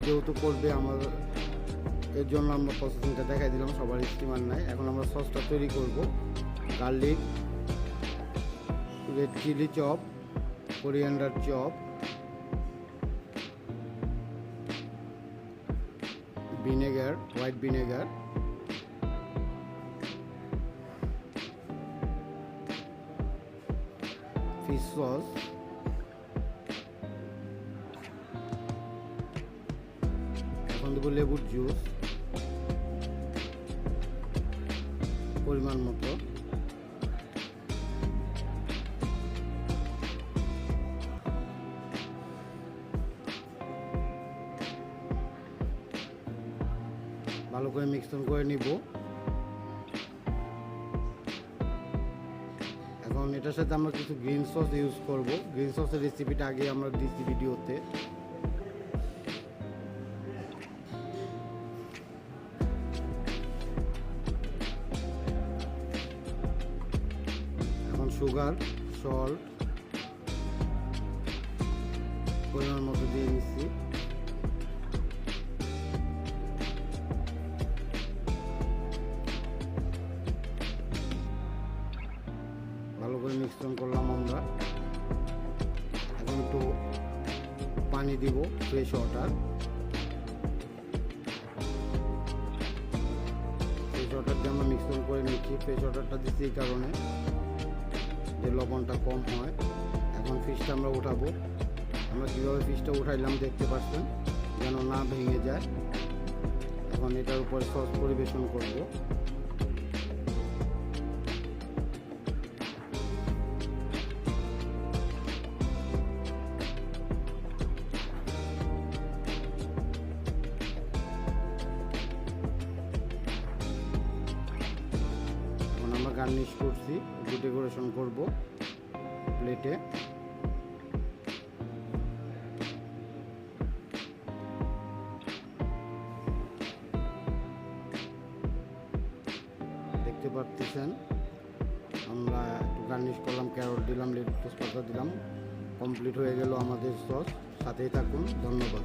যেহেতু করবে আমার, এর জন্য আমরা প্রসেসিংটা দেখাই দিলাম। সবার স্টিমার নাই। এখন আমরা সসটা তৈরি করব। Garlic, red chilli chop, coriander chop, vinegar, white vinegar, fish sauce, এখন দেবো লেবুর জুস পরিমাণ মতো, ভালো করে মিক্সন করে নিব। এখন এটার সাথে আমরা কিছু গ্রিন সস ইউজ করব। গ্রিন সসের রেসিপিটা আগে আমরা দিচ্ছি ভিডিওতে। এখন সুগার, সল্ট পরিমাণ মতো দিয়ে নিচ্ছি। ভালো করে মিশ্রণ করলাম আমরা। এখন একটু পানি দিব, ফ্রেশ ওয়াটার। ফ্রেশ ওয়াটার দিয়ে আমরা মিশ্রণ করে নিচ্ছি। ফ্রেশ ওয়াটারটা দিচ্ছি এই কারণে যে লবণটা কম হয়। এখন ফিশটা আমরা উঠাবো। আমরা কীভাবে ফিশটা উঠাইলাম দেখতে পাচ্ছেন, যেন না ভেঙে যায়। এখন এটার উপর সস পরিবেশন করব। আমরা গার্নিশ করছি, একটু ডেকোরেশন করব প্লেটে। দেখতে পাচ্ছেন আমরা একটু গার্নিশ করলাম, ক্যারট দিলাম, লেটুস পাতা দিলাম। কমপ্লিট হয়ে গেল আমাদের সস। সাথেই থাকুন, ধন্যবাদ।